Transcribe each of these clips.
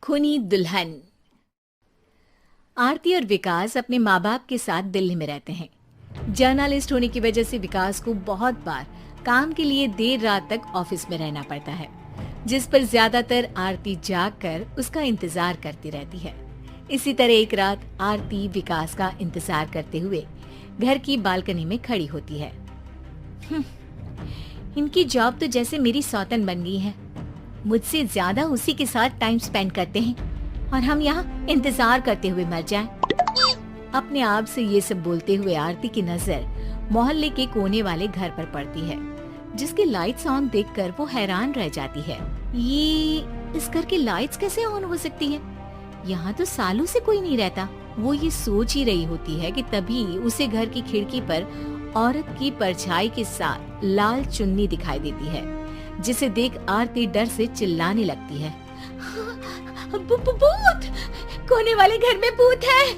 खूनी दुल्हन। आरती और विकास अपने माँ बाप के साथ दिल्ली में रहते हैं। जर्नलिस्ट होने की वजह से विकास को बहुत बार काम के लिए देर रात तक ऑफिस में रहना पड़ता है, जिस पर ज्यादातर आरती जाग कर उसका इंतजार करती रहती है। इसी तरह एक रात आरती विकास का इंतजार करते हुए घर की बालकनी में खड़ी होती है। इनकी जॉब तो जैसे मेरी सौतन बन गई है। मुझसे ज्यादा उसी के साथ टाइम स्पेंड करते हैं और हम यहाँ इंतजार करते हुए मर जाएं। अपने आप से ये सब बोलते हुए आरती की नजर मोहल्ले के कोने वाले घर पर पड़ती है, जिसकी लाइट्स ऑन देखकर वो हैरान रह जाती है। ये इस घर की लाइट्स कैसे ऑन हो सकती है? यहाँ तो सालों से कोई नहीं रहता। वो ये सोच ही रही होती है कि तभी उसे घर की खिड़की पर औरत की परछाई के साथ लाल चुन्नी दिखाई देती है, जिसे देख आरती डर से चिल्लाने लगती है। भूत! कोने वाले घर में भूत है!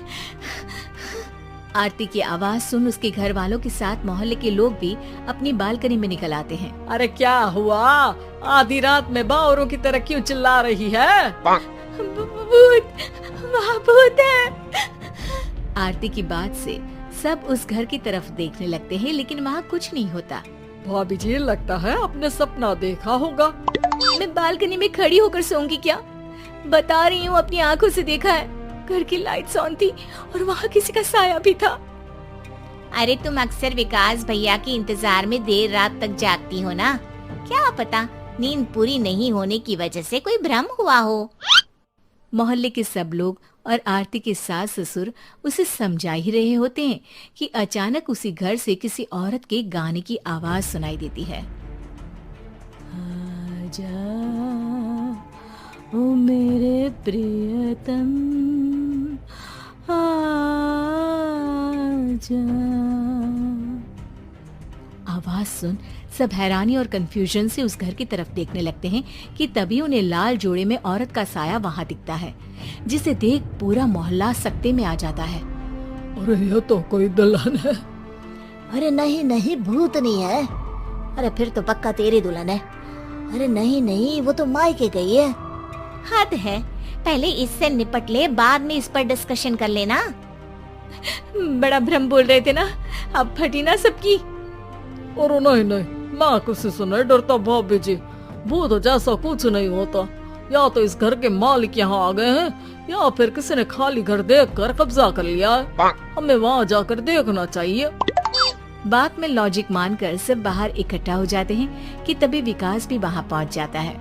आरती की आवाज सुन उसके घर वालों के साथ मोहल्ले के लोग भी अपनी बालकनी में निकल आते हैं। अरे क्या हुआ? आधी रात में बावरों की तरह क्यों चिल्ला रही है? भूत! वहाँ भूत है! आरती की बात से सब उस घर की तरफ देखने लगते हैं, लेकिन वहाँ कुछ नहीं होता। भाभी जी, लगता है आपने सपना देखा होगा। मैं बालकनी में खड़ी होकर सोऊंगी क्या? बता रही हूँ, अपनी आंखों से देखा है। घर की लाइट्स ऑन थी और वहाँ किसी का साया भी था। अरे तुम अक्सर विकास भैया के इंतजार में देर रात तक जागती हो ना? क्या पता नींद पूरी नहीं होने की वजह से कोई भ्रम हुआ हो। मोहल्ले के सब लोग और आरती के सास ससुर उसे समझा ही रहे होते हैं कि अचानक उसी घर से किसी औरत के गाने की आवाज सुनाई देती है। आजा ओ मेरे प्रियतम, आजा। आवाज सुन सब हैरानी और कंफ्यूजन से उस घर की तरफ देखने लगते हैं कि तभी उन्हें लाल जोड़े में औरत का साया वहाँ दिखता है, जिसे देख पूरा मोहल्ला सकते में आ जाता है। अरे ये तो कोई दुल्हन है। अरे नहीं नहीं, भूत नहीं है। अरे फिर तो पक्का तेरी दुल्हन है। अरे नहीं नहीं, वो तो मायके गई है। हद है, पहले इससे निपट ले, बाद में इस पर डिस्कशन कर लेना। बड़ा भ्रम बोल रहे थे ना, अब फटी ना सबकी। और नहीं नहीं, मैं किसी से नहीं डरता भाभी जी। भूत जैसा कुछ नहीं होता। या तो इस घर के मालिक यहाँ आ गए हैं, या फिर किसी ने खाली घर देखकर कब्जा कर लिया है। हमें वहाँ जाकर देखना चाहिए। बात में लॉजिक मानकर सब बाहर इकट्ठा हो जाते हैं कि तभी विकास भी वहाँ पहुँच जाता है।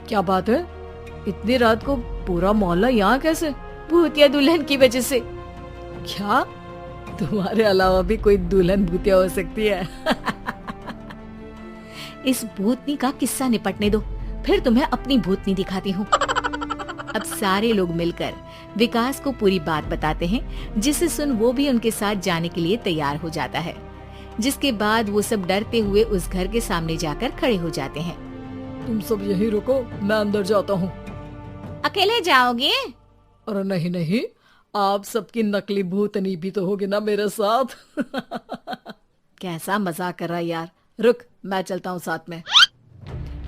क्या बात है? इतनी रात को पूरा मोहल्ला यहाँ कैसे? भूतिया दुल्हन की वजह से। क्या तुम्हारे अलावा भी कोई दुल्हन भूतिया हो सकती है? इस भूतनी का किस्सा निपटने दो, फिर तुम्हें अपनी भूतनी दिखाती हूँ। अब सारे लोग मिलकर विकास को पूरी बात बताते हैं, जिसे सुन वो भी उनके साथ जाने के लिए तैयार हो जाता है। जिसके बाद वो सब डरते हुए उस घर के सामने जाकर खड़े हो जाते हैं। तुम सब यहीं रुको, मैं अंदर जाता हूँ। अकेले जाओगे? अरे नहीं नहीं, आप सबकी नकली भूतनी भी तो होगी ना मेरे साथ। कैसा मजाक कर रहा है यार। रुक, मैं चलता हूँ साथ में।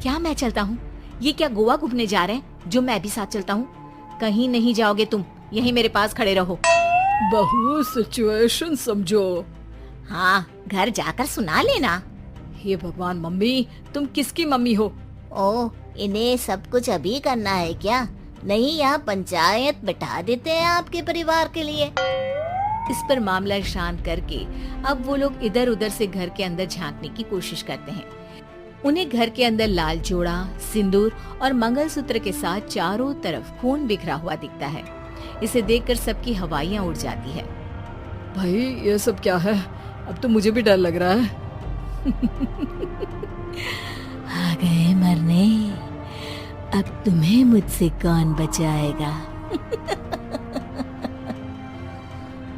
क्या मैं चलता हूँ? ये क्या गोवा घूमने जा रहे हैं जो मैं भी साथ चलता हूँ? कहीं नहीं जाओगे तुम, यहीं मेरे पास खड़े रहो। बहू सिचुएशन समझो। हाँ, घर जाकर सुना लेना। हे भगवान, मम्मी तुम किसकी मम्मी हो? ओ, इन्हें सब कुछ अभी करना है क्या? नहीं, यहाँ पंचायत बिठा देते हैं आपके परिवार के लिए। इस पर मामला शांत करके अब वो लोग इधर उधर से घर के अंदर झांकने की कोशिश करते हैं। उन्हें घर के अंदर लाल जोड़ा, सिंदूर और मंगलसूत्र के साथ चारों तरफ खून बिखरा हुआ दिखता है। इसे देखकर सबकी हवाइयाँ उड़ जाती है। भाई ये सब क्या है? अब तो मुझे भी डर लग रहा है। आ गए मरने, अब तुम्हें मुझसे कौन बचाएगा?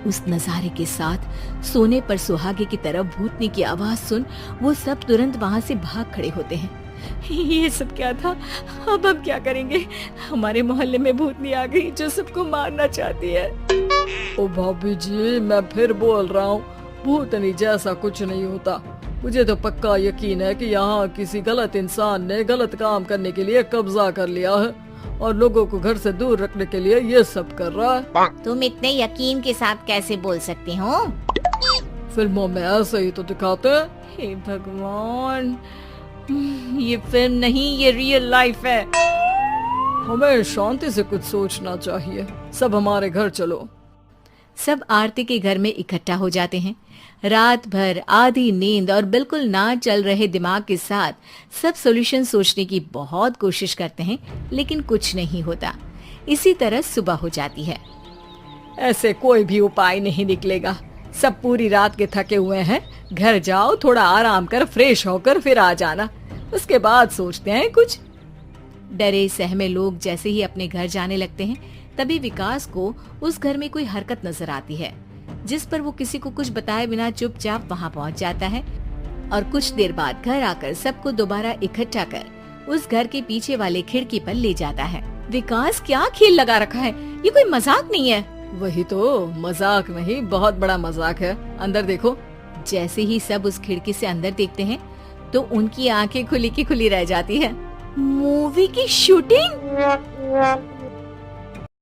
उस नजारे के साथ सोने पर सुहागे की तरह भूतनी की आवाज सुन वो सब तुरंत वहाँ से भाग खड़े होते हैं। ये सब क्या था? अब हम क्या करेंगे? हमारे मोहल्ले में भूतनी आ गई जो सबको मारना चाहती है। ओ भाभी जी, मैं फिर बोल रहा हूँ, भूतनी जैसा कुछ नहीं होता। मुझे तो पक्का यकीन है कि यहाँ किसी गलत इंसान ने गलत काम करने के लिए कब्जा कर लिया है और लोगों को घर से दूर रखने के लिए ये सब कर रहा है। तुम इतने यकीन के साथ कैसे बोल सकते हो? फिल्मों में ऐसे ही तो दिखाते हैं। हे भगवान, ये फिल्म नहीं, ये रियल लाइफ है। हमें शांति से कुछ सोचना चाहिए। सब हमारे घर चलो। सब आरती के घर में इकट्ठा हो जाते हैं। रात भर आधी नींद और बिल्कुल ना चल रहे दिमाग के साथ सब सॉल्यूशन सोचने की बहुत कोशिश करते हैं, लेकिन कुछ नहीं होता। इसी तरह सुबह हो जाती है। ऐसे कोई भी उपाय नहीं निकलेगा। सब पूरी रात के थके हुए हैं। घर जाओ, थोड़ा आराम कर, फ्रेश होकर फिर आ जाना, उसके बाद सोचते हैं कुछ। डरे सहमे लोग जैसे ही अपने घर जाने लगते हैं, तभी विकास को उस घर में कोई हरकत नजर आती है, जिस पर वो किसी को कुछ बताए बिना चुपचाप वहाँ पहुँच जाता है और कुछ देर बाद घर आकर सबको दोबारा इकट्ठा कर उस घर के पीछे वाले खिड़की पर ले जाता है। विकास, क्या खेल लगा रखा है? ये कोई मजाक नहीं है। वही तो, मजाक नहीं, बहुत बड़ा मजाक है। अंदर देखो। जैसे ही सब उस खिड़की से अंदर देखते हैं तो उनकी आंखें खुली की खुली रह जाती है। मूवी की शूटिंग?